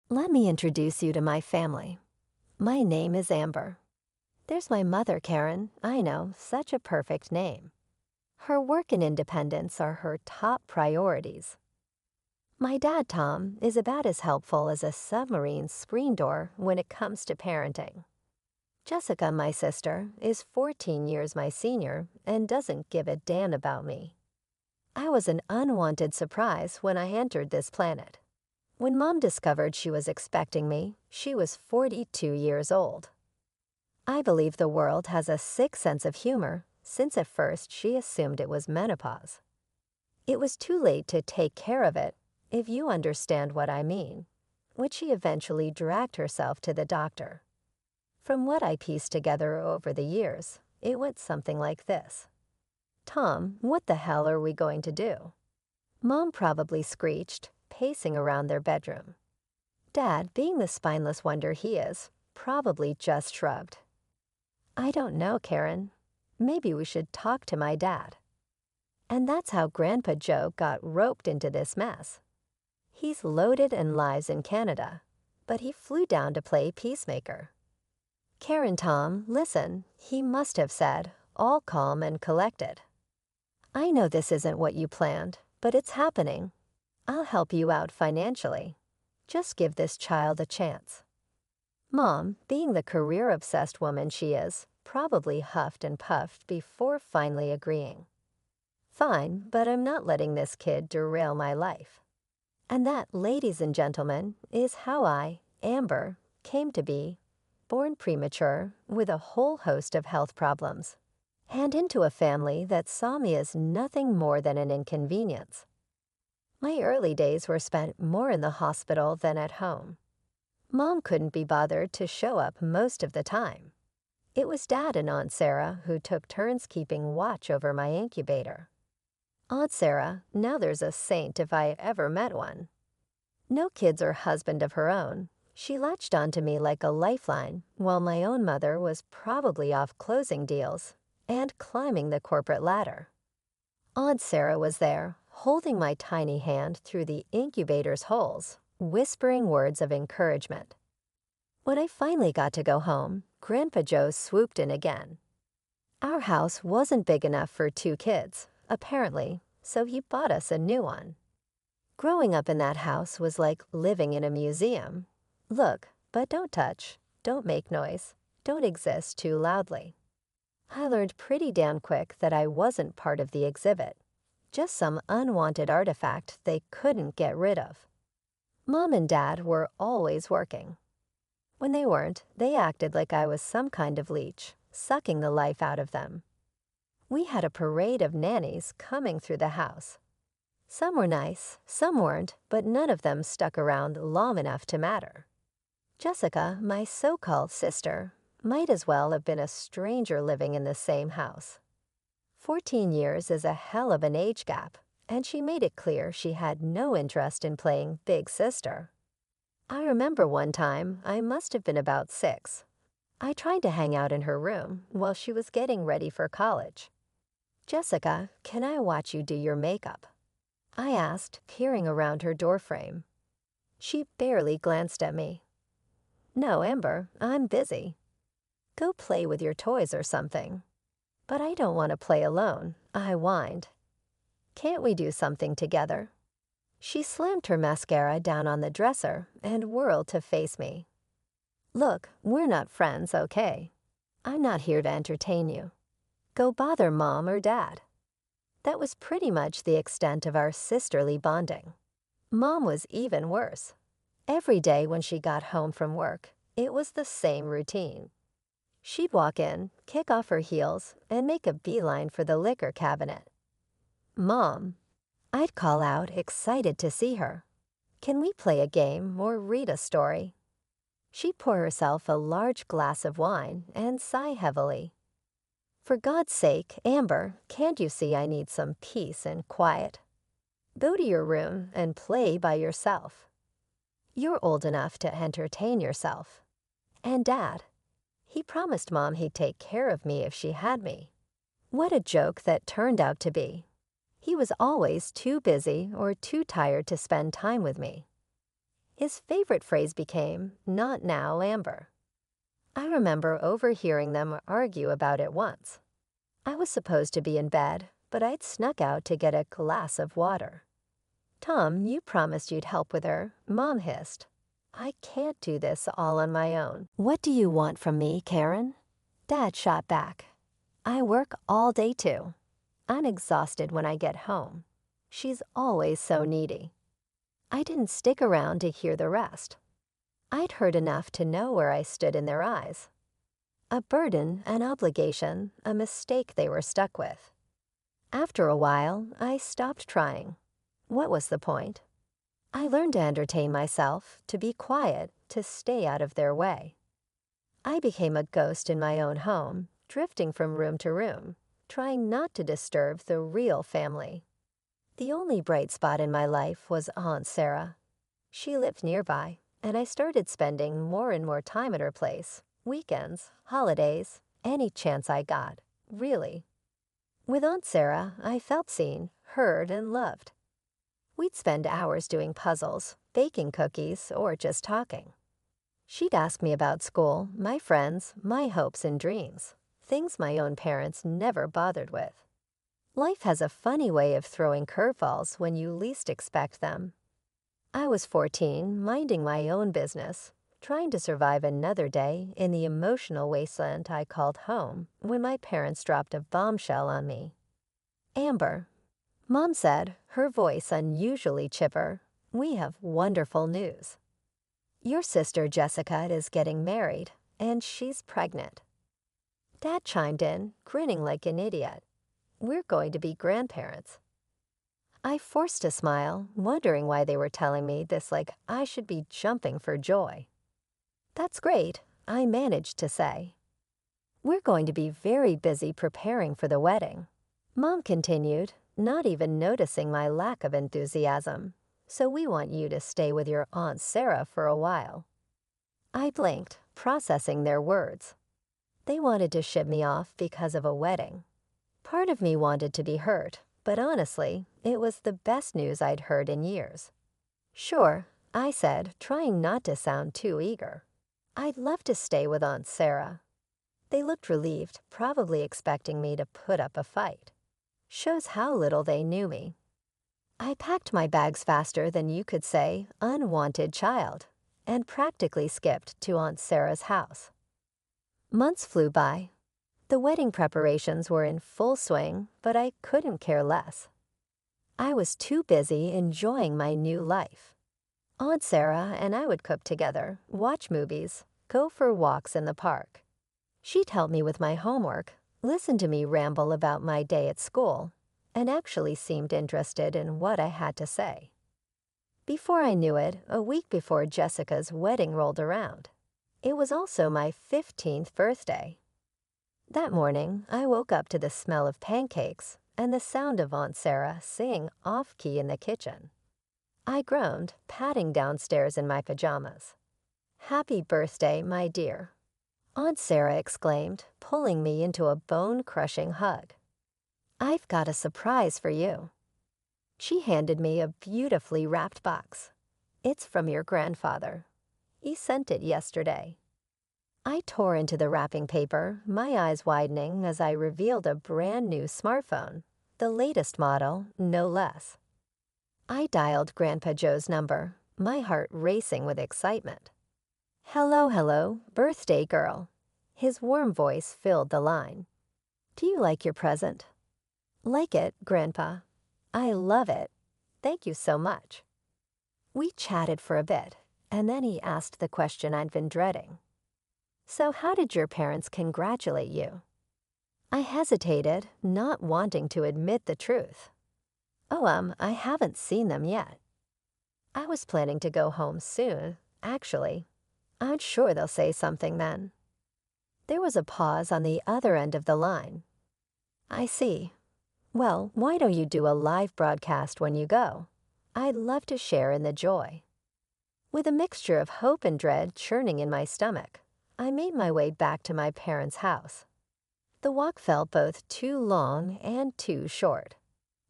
Let me introduce you to my family. My name is Amber. There's my mother, Karen. I know, such a perfect name. Her work and independence are her top priorities. My dad, Tom, is about as helpful as a submarine screen door when it comes to parenting. Jessica, my sister, is 14 years my senior and doesn't give a damn about me. I was an unwanted surprise when I entered this planet. When Mom discovered she was expecting me, she was 42 years old. I believe the world has a sick sense of humor, since at first she assumed it was menopause. It was too late to take care of it, if you understand what I mean, when she eventually dragged herself to the doctor. From what I pieced together over the years, it went something like this. "Tom, what the hell are we going to do?" Mom probably screeched, pacing around their bedroom. Dad, being the spineless wonder he is, probably just shrugged. "I don't know, Karen. Maybe we should talk to my dad." And that's how Grandpa Joe got roped into this mess. He's loaded and lives in Canada, but he flew down to play peacemaker. "Karen, Tom, listen," he must have said, all calm and collected. "I know this isn't what you planned, but it's happening. I'll help you out financially. Just give this child a chance." Mom, being the career-obsessed woman she is, probably huffed and puffed before finally agreeing. "Fine, but I'm not letting this kid derail my life." And that, ladies and gentlemen, is how I, Amber, came to be, born premature with a whole host of health problems, and into a family that saw me as nothing more than an inconvenience. My early days were spent more in the hospital than at home. Mom couldn't be bothered to show up most of the time. It was Dad and Aunt Sarah who took turns keeping watch over my incubator. Aunt Sarah, now there's a saint if I ever met one. No kids or husband of her own, she latched onto me like a lifeline, while my own mother was probably off closing deals and climbing the corporate ladder. Aunt Sarah was there, holding my tiny hand through the incubator's holes, whispering words of encouragement. When I finally got to go home, Grandpa Joe swooped in again. Our house wasn't big enough for 2 kids, apparently, so he bought us a new one. Growing up in that house was like living in a museum. Look, but don't touch, don't make noise, don't exist too loudly. I learned pretty damn quick that I wasn't part of the exhibit, just some unwanted artifact they couldn't get rid of. Mom and Dad were always working. When they weren't, they acted like I was some kind of leech, sucking the life out of them. We had a parade of nannies coming through the house. Some were nice, some weren't, but none of them stuck around long enough to matter. Jessica, my so-called sister, might as well have been a stranger living in the same house. 14 years is a hell of an age gap, and she made it clear she had no interest in playing big sister. I remember one time, I must have been about 6. I tried to hang out in her room while she was getting ready for college. "Jessica, can I watch you do your makeup?" I asked, peering around her doorframe. She barely glanced at me. "No, Amber, I'm busy." "Go play with your toys or something." "But I don't want to play alone," I whined. "Can't we do something together?" She slammed her mascara down on the dresser and whirled to face me. "Look, we're not friends, okay? I'm not here to entertain you. Go bother Mom or Dad." That was pretty much the extent of our sisterly bonding. Mom was even worse. Every day when she got home from work, it was the same routine. She'd walk in, kick off her heels, and make a beeline for the liquor cabinet. "Mom." I'd call out, excited to see her. "Can we play a game or read a story?" She'd pour herself a large glass of wine and sigh heavily. "For God's sake, Amber, can't you see I need some peace and quiet? Go to your room and play by yourself. You're old enough to entertain yourself. And Dad, he promised Mom he'd take care of me if she had me." What a joke that turned out to be. He was always too busy or too tired to spend time with me. His favorite phrase became, "Not now, Amber." I remember overhearing them argue about it once. I was supposed to be in bed, but I'd snuck out to get a glass of water. "Tom, you promised you'd help with her," Mom hissed. "I can't do this all on my own." "What do you want from me, Karen?" Dad shot back. "I work all day too. I'm exhausted when I get home. She's always so needy." I didn't stick around to hear the rest. I'd heard enough to know where I stood in their eyes. A burden, an obligation, a mistake they were stuck with. After a while, I stopped trying. What was the point? I learned to entertain myself, to be quiet, to stay out of their way. I became a ghost in my own home, drifting from room to room, trying not to disturb the real family. The only bright spot in my life was Aunt Sarah. She lived nearby, and I started spending more and more time at her place, weekends, holidays, any chance I got, really. With Aunt Sarah, I felt seen, heard, and loved. We'd spend hours doing puzzles, baking cookies, or just talking. She'd ask me about school, my friends, my hopes and dreams, things my own parents never bothered with. Life has a funny way of throwing curveballs when you least expect them. I was 14, minding my own business, trying to survive another day in the emotional wasteland I called home when my parents dropped a bombshell on me. "Amber," Mom said, her voice unusually chipper, "we have wonderful news. Your sister Jessica is getting married, and she's pregnant." Dad chimed in, grinning like an idiot. "We're going to be grandparents." I forced a smile, wondering why they were telling me this like I should be jumping for joy. "That's great," I managed to say. "We're going to be very busy preparing for the wedding," Mom continued, not even noticing my lack of enthusiasm. "So we want you to stay with your Aunt Sarah for a while." I blinked, processing their words. They wanted to ship me off because of a wedding. Part of me wanted to be hurt, but honestly, it was the best news I'd heard in years. "Sure," I said, trying not to sound too eager. "I'd love to stay with Aunt Sarah." They looked relieved, probably expecting me to put up a fight. Shows how little they knew me. I packed my bags faster than you could say, unwanted child, and practically skipped to Aunt Sarah's house. Months flew by. The wedding preparations were in full swing, but I couldn't care less. I was too busy enjoying my new life. Aunt Sarah and I would cook together, watch movies, go for walks in the park. She'd help me with my homework, listen to me ramble about my day at school, and actually seemed interested in what I had to say. Before I knew it, a week before Jessica's wedding rolled around. It was also my 15th birthday. That morning, I woke up to the smell of pancakes and the sound of Aunt Sarah singing off-key in the kitchen. I groaned, padding downstairs in my pajamas. "Happy birthday, my dear," Aunt Sarah exclaimed, pulling me into a bone-crushing hug. "I've got a surprise for you." She handed me a beautifully wrapped box. "It's from your grandfather. He sent it yesterday." I tore into the wrapping paper, my eyes widening as I revealed a brand new smartphone, the latest model, no less. I dialed Grandpa Joe's number, my heart racing with excitement. Hello, birthday girl." His warm voice filled the line. "Do you like your present?" "Like it, Grandpa. I love it. Thank you so much." We chatted for a bit, and then he asked the question I'd been dreading. "So how did your parents congratulate you?" I hesitated, not wanting to admit the truth. I haven't seen them yet." I was planning to go home soon, actually. I'm sure they'll say something then. There was a pause on the other end of the line. "I see. Well, why don't you do a live broadcast when you go? I'd love to share in the joy." With a mixture of hope and dread churning in my stomach, I made my way back to my parents' house. The walk felt both too long and too short.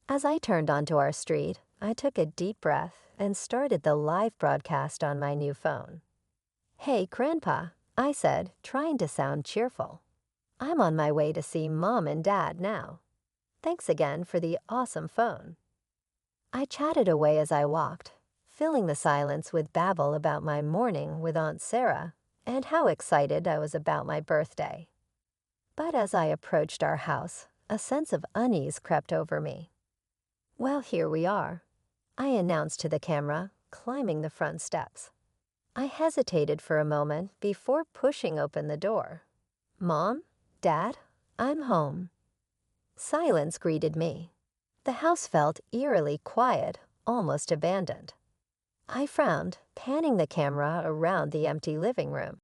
As I turned onto our street, I took a deep breath and started the live broadcast on my new phone. "Hey, Grandpa," I said, trying to sound cheerful. "I'm on my way to see Mom and Dad now. Thanks again for the awesome phone." I chatted away as I walked, filling the silence with babble about my morning with Aunt Sarah and how excited I was about my birthday. But as I approached our house, a sense of unease crept over me. "Well, here we are," I announced to the camera, climbing the front steps. I hesitated for a moment before pushing open the door. "Mom? Dad? I'm home." Silence greeted me. The house felt eerily quiet, almost abandoned. I frowned, panning the camera around the empty living room.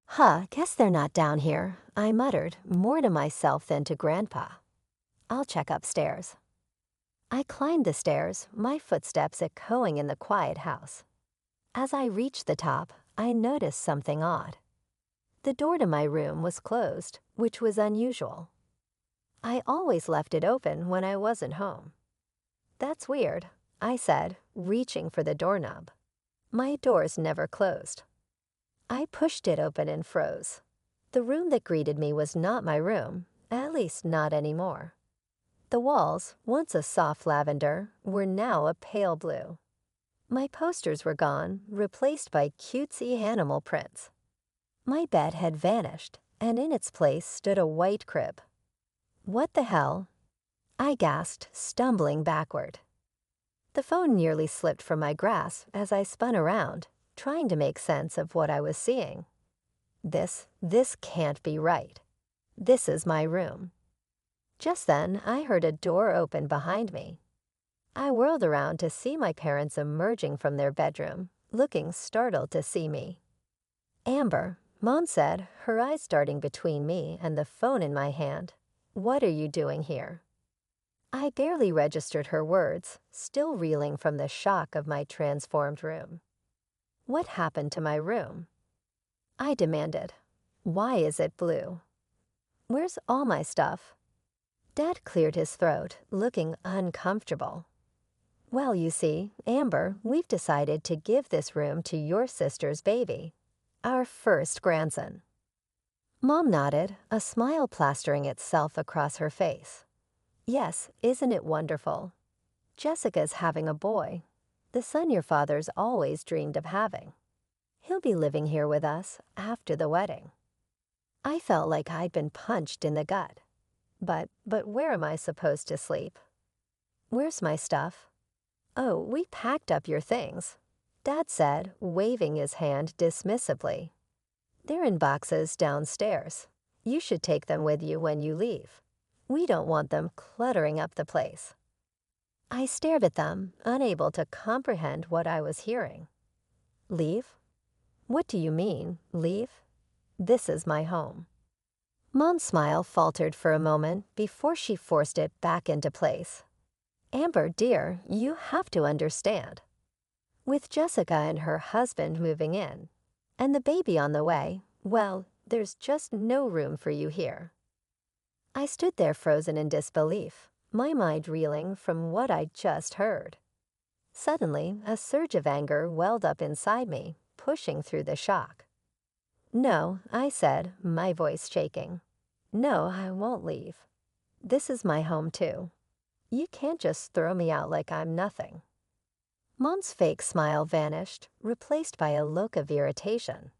Guess they're not down here," I muttered, more to myself than to Grandpa. "I'll check upstairs." I climbed the stairs, my footsteps echoing in the quiet house. As I reached the top, I noticed something odd. The door to my room was closed, which was unusual. I always left it open when I wasn't home. "That's weird," I said, reaching for the doorknob. My doors never closed. I pushed it open and froze. The room that greeted me was not my room, at least not anymore. The walls, once a soft lavender, were now a pale blue. My posters were gone, replaced by cutesy animal prints. My bed had vanished, and in its place stood a white crib. "What the hell?" I gasped, stumbling backward. The phone nearly slipped from my grasp as I spun around, trying to make sense of what I was seeing. This can't be right. This is my room. Just then, I heard a door open behind me. I whirled around to see my parents emerging from their bedroom, looking startled to see me. "Amber," Mom said, her eyes darting between me and the phone in my hand, "what are you doing here?" I barely registered her words, still reeling from the shock of my transformed room. "What happened to my room?" I demanded. "Why is it blue? Where's all my stuff?" Dad cleared his throat, looking uncomfortable. "Well, you see, Amber, we've decided to give this room to your sister's baby, our first grandson." Mom nodded, a smile plastering itself across her face. "Yes, isn't it wonderful? Jessica's having a boy, the son your father's always dreamed of having. He'll be living here with us after the wedding." I felt like I'd been punched in the gut. But where am I supposed to sleep? "Where's my stuff?" "Oh, we packed up your things," Dad said, waving his hand dismissively. "They're in boxes downstairs. You should take them with you when you leave. We don't want them cluttering up the place." I stared at them, unable to comprehend what I was hearing. "Leave? What do you mean, leave? This is my home." Mom's smile faltered for a moment before she forced it back into place. "Amber, dear, you have to understand. With Jessica and her husband moving in, and the baby on the way, well, there's just no room for you here." I stood there frozen in disbelief, my mind reeling from what I'd just heard. Suddenly, a surge of anger welled up inside me, pushing through the shock. "No," I said, my voice shaking. "No, I won't leave. This is my home too. You can't just throw me out like I'm nothing." Mom's fake smile vanished, replaced by a look of irritation.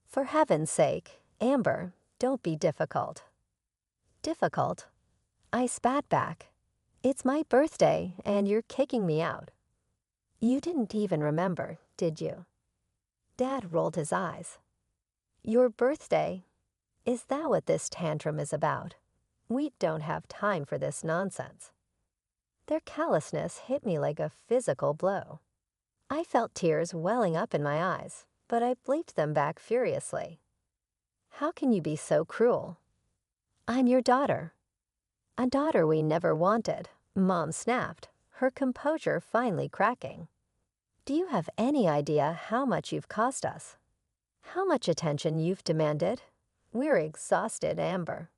"For heaven's sake, Amber, don't be difficult." "Difficult?" I spat back. "It's my birthday, and you're kicking me out." "You didn't even remember, did you?" Dad rolled his eyes. "Your birthday? Is that what this tantrum is about? We don't have time for this nonsense." Their callousness hit me like a physical blow. I felt tears welling up in my eyes, but I blinked them back furiously. "How can you be so cruel? I'm your daughter." "A daughter we never wanted," Mom snapped, her composure finally cracking. "Do you have any idea how much you've cost us? How much attention you've demanded? We're exhausted, Amber."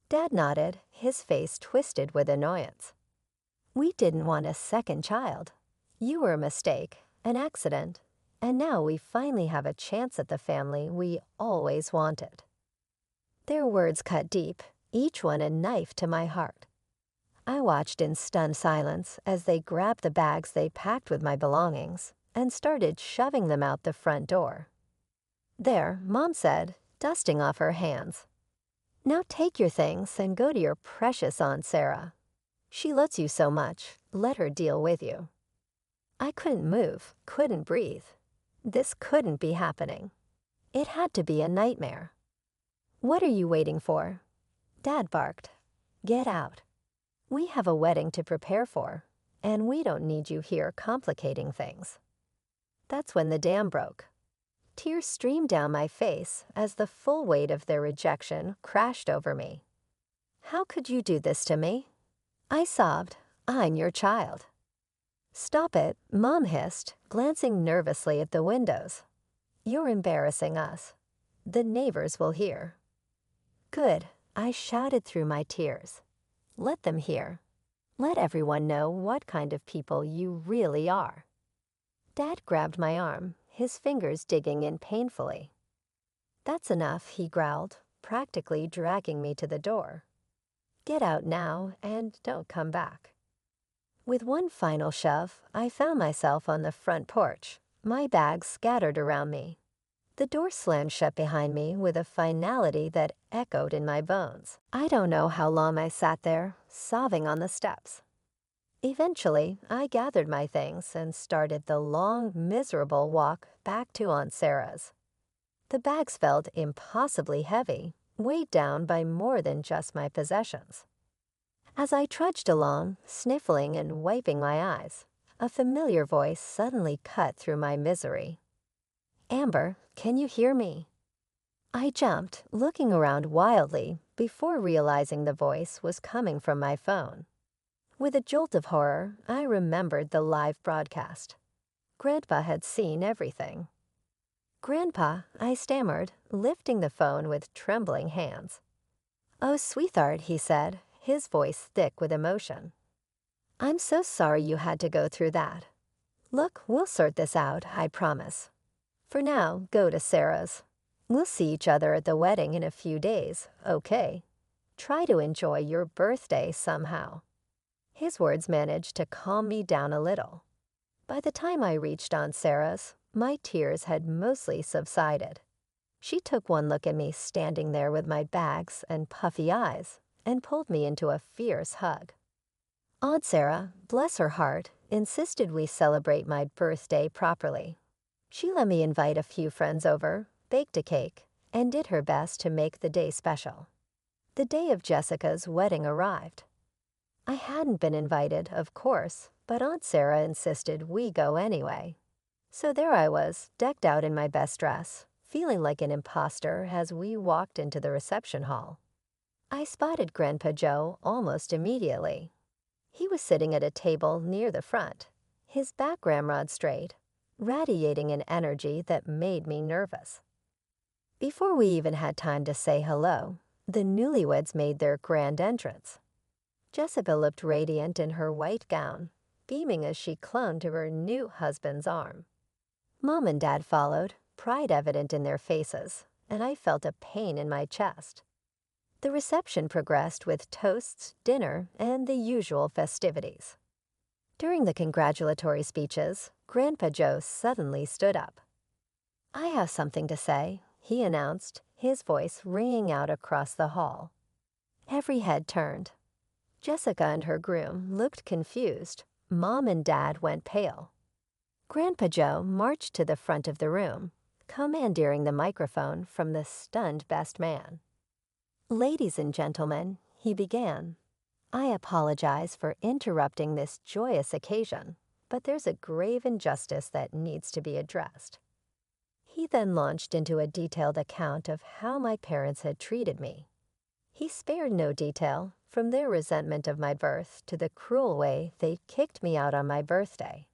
Dad nodded, his face twisted with annoyance. "We didn't want a second child. You were a mistake, an accident, and now we finally have a chance at the family we always wanted." Their words cut deep, each one a knife to my heart. I watched in stunned silence as they grabbed the bags they packed with my belongings and started shoving them out the front door. "There," Mom said, dusting off her hands. "Now take your things and go to your precious Aunt Sarah. She loves you so much, let her deal with you." I couldn't move, couldn't breathe. This couldn't be happening. It had to be a nightmare. "What are you waiting for?" Dad barked. "Get out. We have a wedding to prepare for, and we don't need you here complicating things." That's when the dam broke. Tears streamed down my face as the full weight of their rejection crashed over me. "How could you do this to me?" I sobbed. "I'm your child." "Stop it," Mom hissed, glancing nervously at the windows. "You're embarrassing us. The neighbors will hear." "Good," I shouted through my tears. "Let them hear. Let everyone know what kind of people you really are." Dad grabbed my arm, his fingers digging in painfully. "That's enough," he growled, practically dragging me to the door. "Get out now and don't come back." With one final shove, I found myself on the front porch, my bags scattered around me. The door slammed shut behind me with a finality that echoed in my bones. I don't know how long I sat there, sobbing on the steps. Eventually, I gathered my things and started the long, miserable walk back to Aunt Sarah's. The bags felt impossibly heavy, weighed down by more than just my possessions. As I trudged along, sniffling and wiping my eyes, a familiar voice suddenly cut through my misery. "Amber, can you hear me?" I jumped, looking around wildly before realizing the voice was coming from my phone. With a jolt of horror, I remembered the live broadcast. Grandpa had seen everything. "Grandpa," I stammered, lifting the phone with trembling hands. "Oh, sweetheart," he said, his voice thick with emotion. "I'm so sorry you had to go through that. Look, we'll sort this out, I promise. For now, go to Sarah's. We'll see each other at the wedding in a few days, okay? Try to enjoy your birthday somehow." His words managed to calm me down a little. By the time I reached Aunt Sarah's, my tears had mostly subsided. She took one look at me standing there with my bags and puffy eyes and pulled me into a fierce hug. Aunt Sarah, bless her heart, insisted we celebrate my birthday properly. She let me invite a few friends over, baked a cake, and did her best to make the day special. The day of Jessica's wedding arrived. I hadn't been invited, of course, but Aunt Sarah insisted we go anyway. So there I was, decked out in my best dress, feeling like an imposter as we walked into the reception hall. I spotted Grandpa Joe almost immediately. He was sitting at a table near the front, his back ramrod straight, radiating an energy that made me nervous. Before we even had time to say hello, the newlyweds made their grand entrance. Jessica looked radiant in her white gown, beaming as she clung to her new husband's arm. Mom and Dad followed, pride evident in their faces, and I felt a pain in my chest. The reception progressed with toasts, dinner, and the usual festivities. During the congratulatory speeches, Grandpa Joe suddenly stood up. "I have something to say," he announced, his voice ringing out across the hall. Every head turned. Jessica and her groom looked confused. Mom and Dad went pale. Grandpa Joe marched to the front of the room, commandeering the microphone from the stunned best man. "Ladies and gentlemen," he began, "I apologize for interrupting this joyous occasion, but there's a grave injustice that needs to be addressed." He then launched into a detailed account of how my parents had treated me. He spared no detail, from their resentment of my birth to the cruel way they kicked me out on my birthday.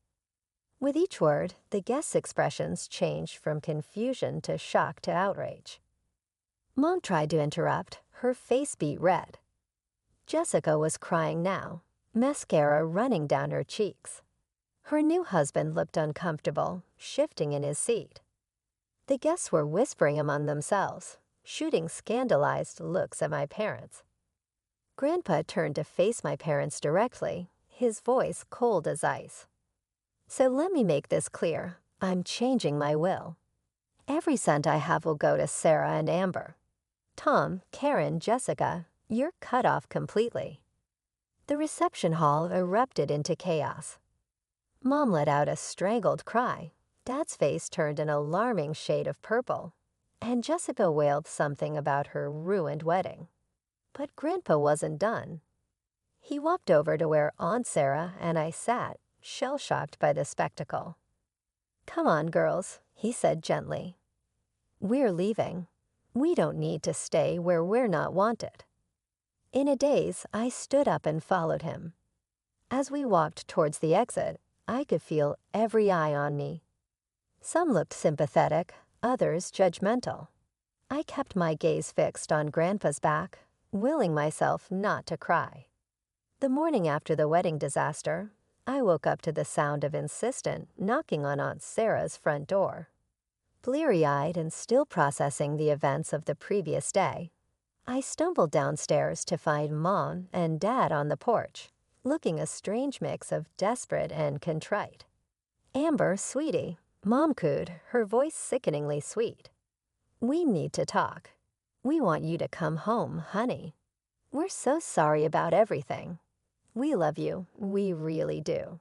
With each word, the guests' expressions changed from confusion to shock to outrage. Mom tried to interrupt, her face beat red. Jessica was crying now, mascara running down her cheeks. Her new husband looked uncomfortable, shifting in his seat. The guests were whispering among themselves, shooting scandalized looks at my parents. Grandpa turned to face my parents directly, his voice cold as ice. "So let me make this clear. I'm changing my will. Every cent I have will go to Sarah and Amber. Tom, Karen, Jessica, you're cut off completely." The reception hall erupted into chaos. Mom let out a strangled cry. Dad's face turned an alarming shade of purple, and Jessica wailed something about her ruined wedding. But Grandpa wasn't done. He walked over to where Aunt Sarah and I sat, shell-shocked by the spectacle. "Come on, girls," he said gently. "We're leaving. We don't need to stay where we're not wanted." In a daze, I stood up and followed him. As we walked towards the exit, I could feel every eye on me. Some looked sympathetic, others judgmental. I kept my gaze fixed on Grandpa's back, willing myself not to cry. The morning after the wedding disaster, I woke up to the sound of insistent knocking on Aunt Sarah's front door. Bleary-eyed and still processing the events of the previous day, I stumbled downstairs to find Mom and Dad on the porch, looking a strange mix of desperate and contrite. "Amber, sweetie," Mom cooed, her voice sickeningly sweet. "We need to talk. We want you to come home, honey. We're so sorry about everything. We love you, we really do."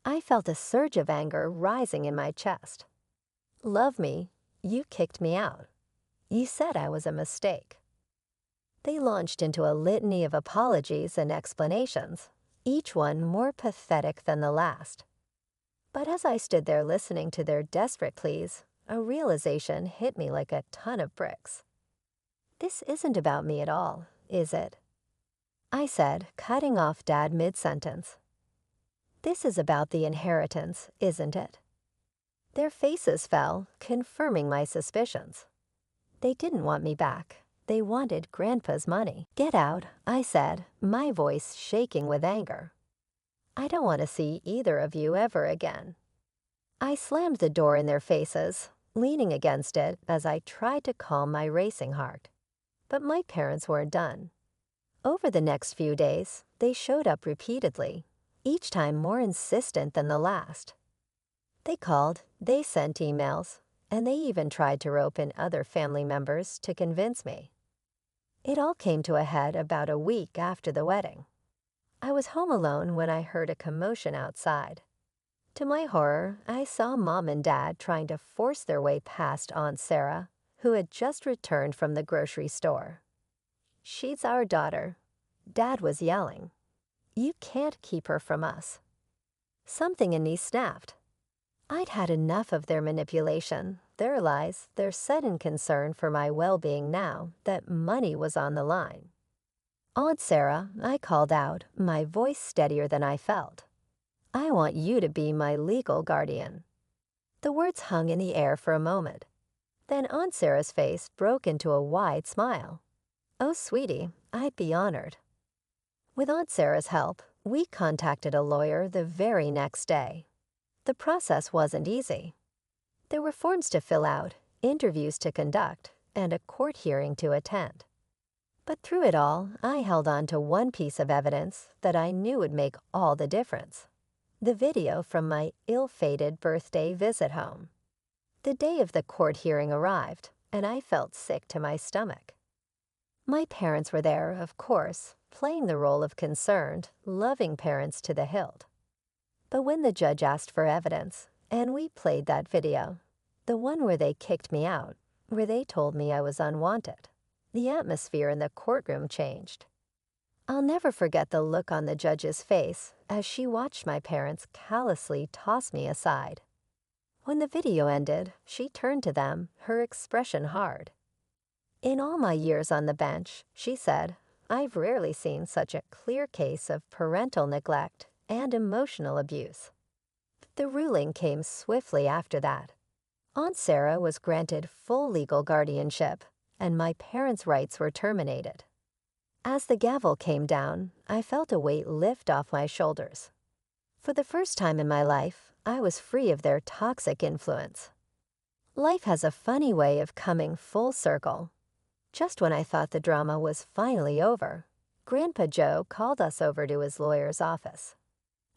I felt a surge of anger rising in my chest. "Love me? You kicked me out. You said I was a mistake." They launched into a litany of apologies and explanations, each one more pathetic than the last. But as I stood there listening to their desperate pleas, a realization hit me like a ton of bricks. "This isn't about me at all, is it?" I said, cutting off Dad mid-sentence. "This is about the inheritance, isn't it?" Their faces fell, confirming my suspicions. They didn't want me back. They wanted Grandpa's money. "Get out," I said, my voice shaking with anger. "I don't want to see either of you ever again." I slammed the door in their faces, leaning against it as I tried to calm my racing heart. But my parents weren't done. Over the next few days, they showed up repeatedly, each time more insistent than the last. They called, they sent emails, and they even tried to rope in other family members to convince me. It all came to a head about a week after the wedding. I was home alone when I heard a commotion outside. To my horror, I saw Mom and Dad trying to force their way past Aunt Sarah, who had just returned from the grocery store. "She's our daughter," Dad was yelling. "You can't keep her from us." Something in me snapped. I'd had enough of their manipulation, their lies, their sudden concern for my well-being now that money was on the line. "Aunt Sarah," I called out, my voice steadier than I felt. "I want you to be my legal guardian." The words hung in the air for a moment. Then Aunt Sarah's face broke into a wide smile. "Oh, sweetie, I'd be honored." With Aunt Sarah's help, we contacted a lawyer the very next day. The process wasn't easy. There were forms to fill out, interviews to conduct, and a court hearing to attend. But through it all, I held on to one piece of evidence that I knew would make all the difference: the video from my ill-fated birthday visit home. The day of the court hearing arrived, and I felt sick to my stomach. My parents were there, of course, playing the role of concerned, loving parents to the hilt. But when the judge asked for evidence, and we played that video, the one where they kicked me out, where they told me I was unwanted, the atmosphere in the courtroom changed. I'll never forget the look on the judge's face as she watched my parents callously toss me aside. When the video ended, she turned to them, her expression hard. "In all my years on the bench," she said, "I've rarely seen such a clear case of parental neglect and emotional abuse." The ruling came swiftly after that. Aunt Sarah was granted full legal guardianship, and my parents' rights were terminated. As the gavel came down, I felt a weight lift off my shoulders. For the first time in my life, I was free of their toxic influence. Life has a funny way of coming full circle. Just when I thought the drama was finally over, Grandpa Joe called us over to his lawyer's office.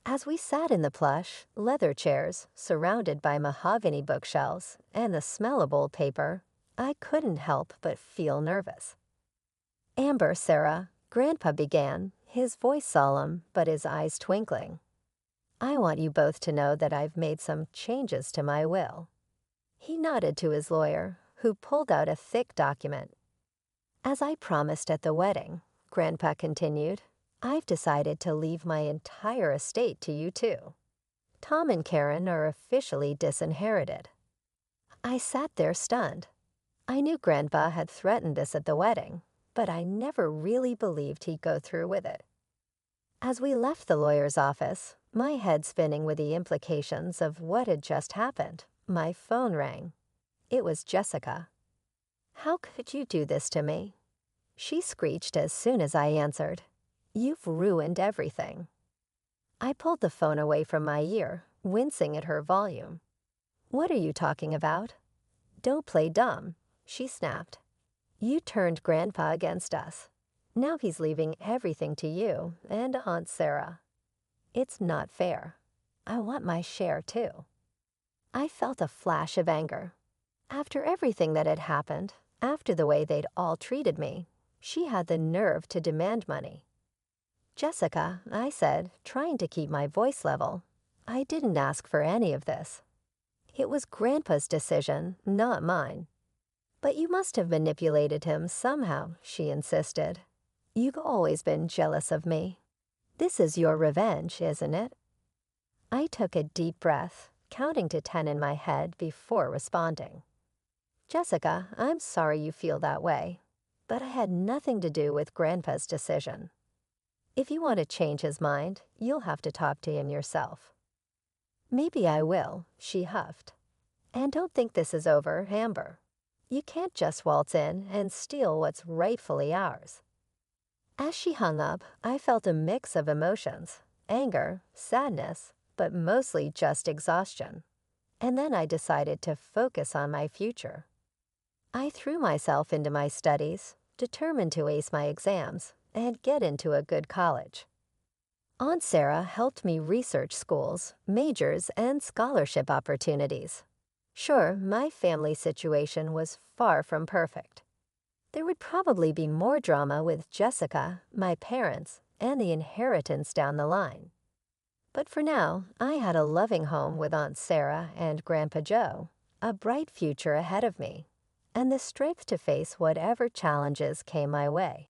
As we sat in the plush, leather chairs, surrounded by mahogany bookshelves and the smell of old paper, I couldn't help but feel nervous. "Amber, Sarah," Grandpa began, his voice solemn but his eyes twinkling. "I want you both to know that I've made some changes to my will." He nodded to his lawyer, who pulled out a thick document. "As I promised at the wedding," Grandpa continued, "I've decided to leave my entire estate to you two. Tom and Karen are officially disinherited." I sat there stunned. I knew Grandpa had threatened this at the wedding, but I never really believed he'd go through with it. As we left the lawyer's office, my head spinning with the implications of what had just happened, my phone rang. It was Jessica. "How could you do this to me?" she screeched as soon as I answered. "You've ruined everything." I pulled the phone away from my ear, wincing at her volume. "What are you talking about?" "Don't play dumb," she snapped. "You turned Grandpa against us. Now he's leaving everything to you and Aunt Sarah. It's not fair. I want my share too." I felt a flash of anger. After everything that had happened, after the way they'd all treated me, she had the nerve to demand money. "Jessica," I said, trying to keep my voice level, "I didn't ask for any of this. It was Grandpa's decision, not mine." "But you must have manipulated him somehow," she insisted. "You've always been jealous of me. This is your revenge, isn't it?" I took a deep breath, counting to 10 in my head before responding. "Jessica, I'm sorry you feel that way, but I had nothing to do with Grandpa's decision. If you want to change his mind, you'll have to talk to him yourself." "Maybe I will," she huffed. "And don't think this is over, Amber. You can't just waltz in and steal what's rightfully ours." As she hung up, I felt a mix of emotions: anger, sadness, but mostly just exhaustion. And then I decided to focus on my future. I threw myself into my studies, determined to ace my exams and get into a good college. Aunt Sarah helped me research schools, majors, and scholarship opportunities. Sure, my family situation was far from perfect. There would probably be more drama with Jessica, my parents, and the inheritance down the line. But for now, I had a loving home with Aunt Sarah and Grandpa Joe, a bright future ahead of me, and the strength to face whatever challenges came my way.